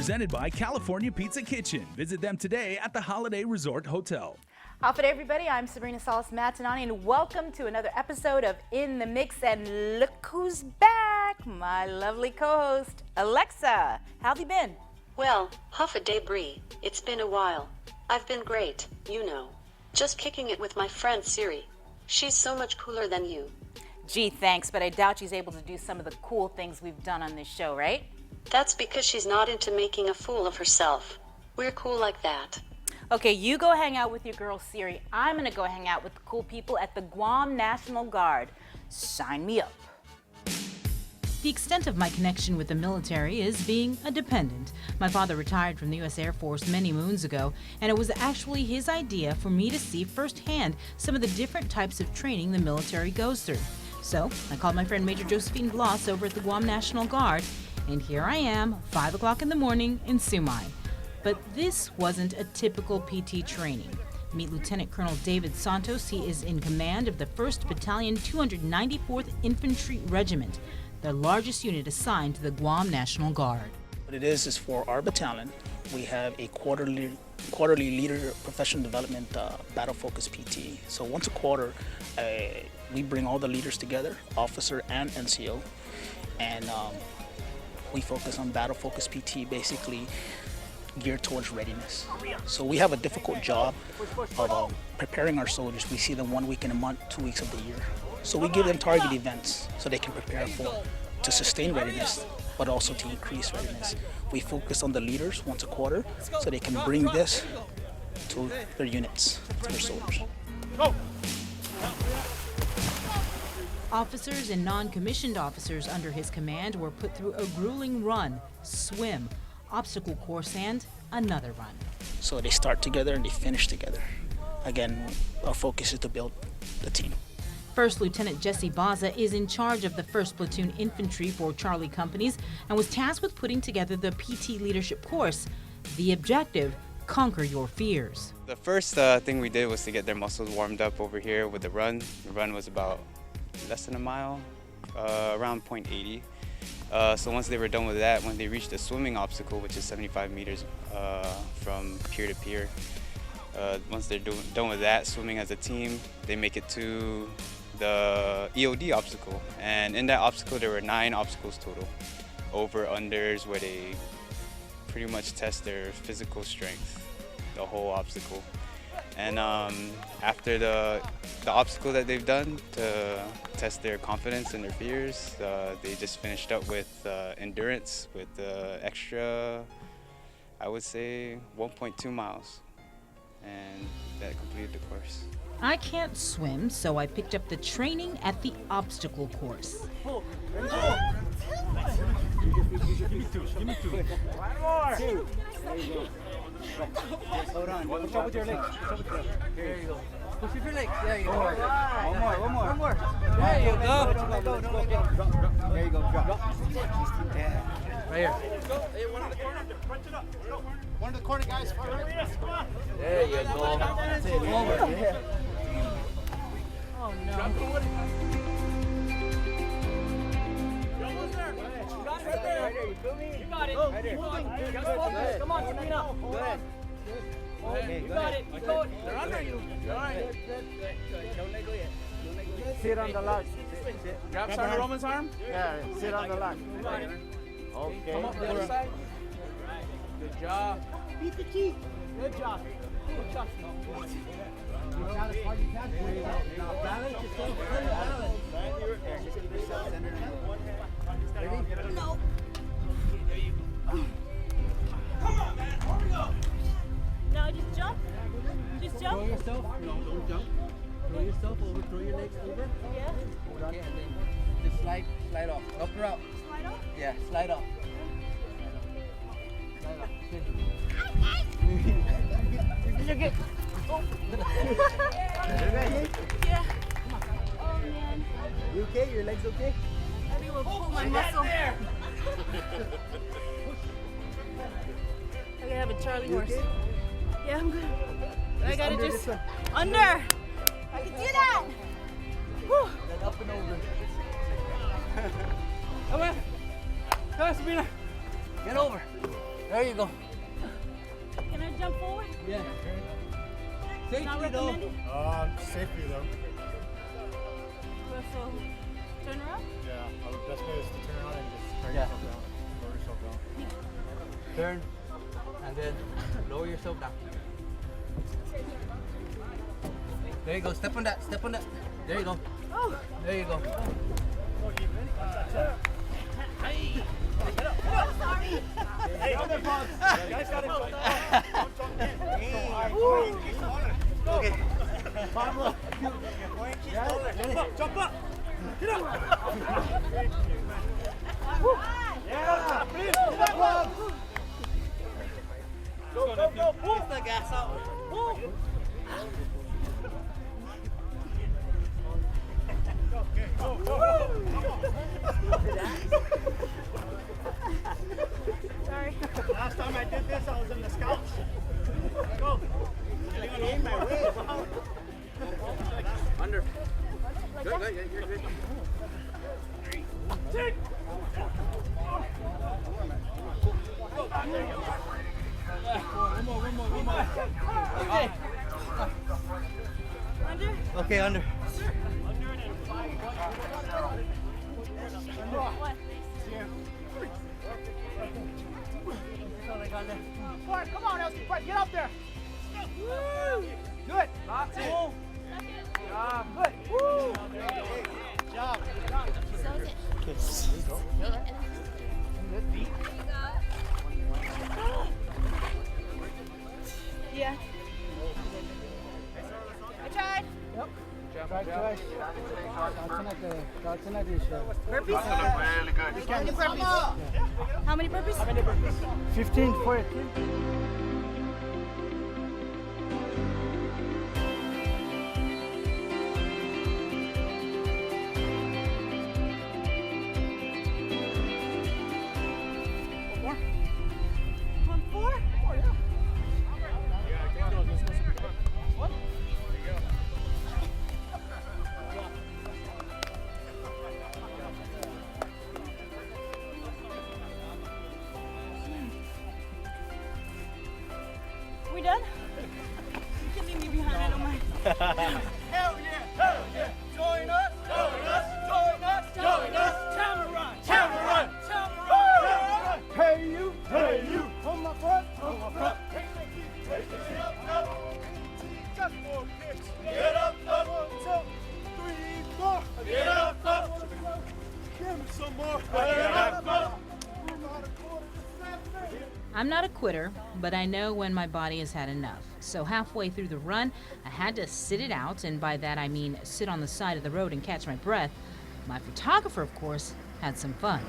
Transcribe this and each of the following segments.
presented by California Pizza Kitchen. Visit them today at the Holiday Resort Hotel. How's it, everybody? I'm Sabrina Salas-Matanani, and welcome to another episode of In the Mix. And look who's back, my lovely co-host, Alexa. How have you been? Well, huff a day, Bree. It's been a while. I've been great, you know. Just kicking it with my friend Siri. She's so much cooler than you. Gee, thanks, but I doubt she's able to do some of the cool things we've done on this show, right? That's because she's not into making a fool of herself. We're cool like that. Okay, you go hang out with your girl Siri. I'm gonna go hang out with the cool people at the Guam National Guard. Sign me up. The extent of my connection with the military is being a dependent. My father retired from the U.S. Air Force many moons ago, and it was actually his idea for me to see firsthand some of the different types of training the military goes through. So I called my friend Major Josephine Blas over at the Guam National Guard, and here I am, 5 o'clock in the morning in Sumai. But this wasn't a typical PT training. Meet Lieutenant Colonel David Santos. He is in command of the 1st Battalion 294th Infantry Regiment, the largest unit assigned to the Guam National Guard. What it is for our battalion, we have a quarterly leader professional development battle focus PT. So once a quarter, we bring all the leaders together, officer and NCO, and we focus on battle focus PT, basically geared towards readiness. So we have a difficult job of preparing our soldiers. We see them 1 week in a month, 2 weeks of the year. So we give them target events so they can prepare to sustain readiness, but also to increase readiness. We focus on the leaders once a quarter so they can bring this to their units, to their soldiers. Officers and non-commissioned officers under his command were put through a grueling run, swim, obstacle course, and another run. So they start together and they finish together. Again, our focus is to build the team. First Lieutenant Jesse Baza is in charge of the 1st Platoon Infantry for Charlie Companies and was tasked with putting together the PT leadership course. The objective, conquer your fears. The first thing we did was to get their muscles warmed up over here with the run. The run was about less than a mile, around 0.80. So once they were done with that, when they reached the swimming obstacle, which is 75 meters from pier to pier, once they're done with that, swimming as a team, they make it to the EOD obstacle. And in that obstacle, there were 9 obstacles total, over-unders, where they pretty much test their physical strength, the whole obstacle. And after the obstacle that they've done to test their confidence and their fears, they just finished up with endurance with extra, I would say, 1.2 miles. And that completed the course. I can't swim, so I picked up the training at the obstacle course. Give me two. One more. Two. There you go. Hold on. Push up with your legs. There you go. Push with your legs. There you go. One more. There you go. Drop. There you go. Drop. Right here. Hey, one on the corner. Punch it up. Let's go. One in the corner, guys. There you go. That's it. Over. Yeah. Oh, no. Drop forward. You got it. Right there. Just focus. Come on, Sabrina. Go ahead. Okay, You got it. Keep going. They're under you. All right. Good. Don't let go yet. Sit on the line. Grab Sergeant Roman's arm. Yeah, sit on the line. Okay. Come up the other side. Good job. Beat the key. Good job. Good job. You got as hard as you can. Now balance yourself. Balance. Just keep yourself centered. Ready? No. Come on, man. Here we go. Now just jump. Just jump. Throw yourself. No, don't jump. Throw yourself over. Throw your legs over. Yeah. Hold on. Okay, and then just slide off. Up or out? Slide off. Yeah, slide off. Slide off. You're good. Oh. Yeah. Oh man. You okay? Your legs okay? I think we'll pull my muscle. I gotta have a Charlie horse. Okay? Yeah, I'm good. I gotta under just this one. under. I can do that. Whew. Then up and over. Come on. Come on, Sabrina. Get over. There you go. Can I jump forward? Yeah. Not Safety though. recommended? Safety though. So, turn around? Yeah, the best way is to turn around and just turn Yeah. yourself down. Lower yourself down. Turn. And then lower yourself down. There you go. Step on that. Step on that. There you go. Oh. There you go. Hey, Guys got it. Okay. Pablo. Jump up. Get up. Yeah. Please. Get up. Go. Pull the gas out. Pull. Go. sorry. Last time I did this, I was in the scouts. Go. Aim my way. Under. Good. You're good. Take. One more. Okay. Under? Okay, under. What? Bart, come on, Elsie. Bart, get up there. Woo! Good. Lots of. Good. Woo! Job. Yeah. I tried. Yep. Burpees? How many burpees? How many burpees? 15 for it. One, four? We done? You can leave me behind, I don't mind. Hell yeah! Join us! Tamara! Hey you! On my front! Just 4 kicks. Get up! 1, 2, 3, 4. Get up! Give me some more. Get up! I'm not a quitter, but I know when my body has had enough. So halfway through the run, I had to sit it out, and by that I mean sit on the side of the road and catch my breath. My photographer, of course, had some fun.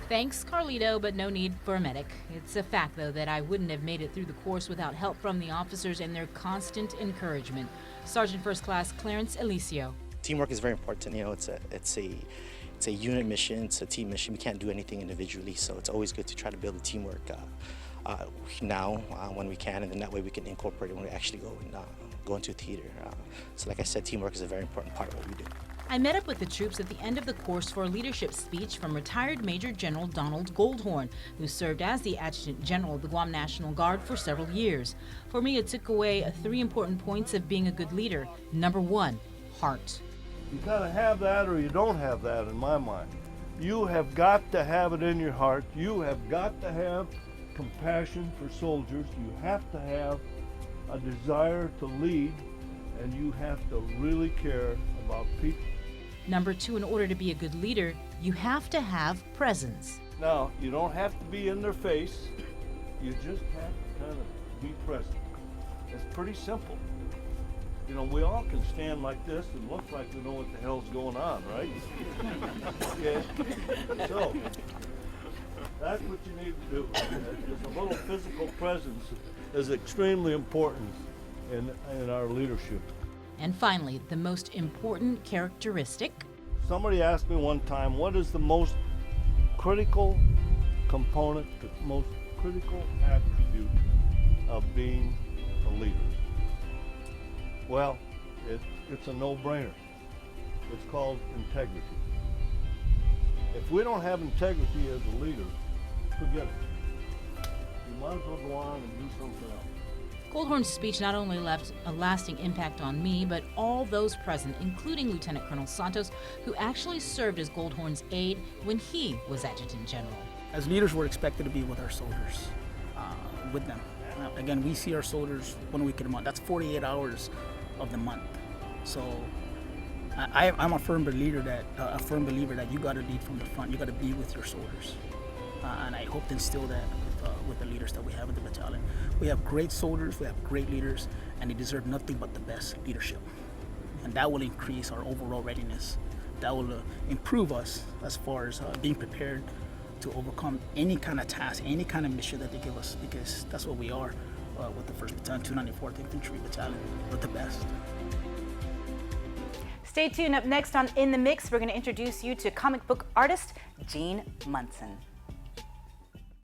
Thanks, Carlito, but no need for a medic. It's a fact, though, that I wouldn't have made it through the course without help from the officers and their constant encouragement. Sergeant First Class Clarence Alicio. Teamwork is very important. You know, it's a unit mission, it's a team mission. We can't do anything individually, so it's always good to try to build a teamwork now when we can, and then that way we can incorporate it when we actually go into theater. So like I said, teamwork is a very important part of what we do. I met up with the troops at the end of the course for a leadership speech from retired Major General Donald Goldhorn, who served as the Adjutant General of the Guam National Guard for several years. For me, it took away 3 important points of being a good leader. Number 1, heart. You gotta have that or you don't have that in my mind. You have got to have it in your heart. You have got to have compassion for soldiers. You have to have a desire to lead, and you have to really care about people. Number 2, in order to be a good leader, you have to have presence. Now, you don't have to be in their face. You just have to kind of be present. It's pretty simple. You know, we all can stand like this and look like we know what the hell's going on, right? Okay. So, that's what you need to do. Just a little physical presence is extremely important in our leadership. And finally, the most important characteristic. Somebody asked me one time, what is the most critical component, the most critical attribute of being a leader? Well, it's a no-brainer. It's called integrity. If we don't have integrity as a leader, forget it. You might as well go on and do something else. Goldhorn's speech not only left a lasting impact on me, but all those present, including Lieutenant Colonel Santos, who actually served as Goldhorn's aide when he was Adjutant General. As leaders, we're expected to be with our soldiers, with them. Again, we see our soldiers 1 week in a month. That's 48 hours of the month. So I'm a firm believer that you got to lead from the front. You got to be with your soldiers, and I hope to instill that with the leaders that we have in the battalion. We have great soldiers, we have great leaders, and they deserve nothing but the best leadership. And that will increase our overall readiness. That will improve us as far as being prepared to overcome any kind of task, any kind of mission that they give us, because that's what we are with the 1st Battalion, 294th Infantry Battalion. We're the best. Stay tuned. Up next on In the Mix, we're going to introduce you to comic book artist Gene Munson.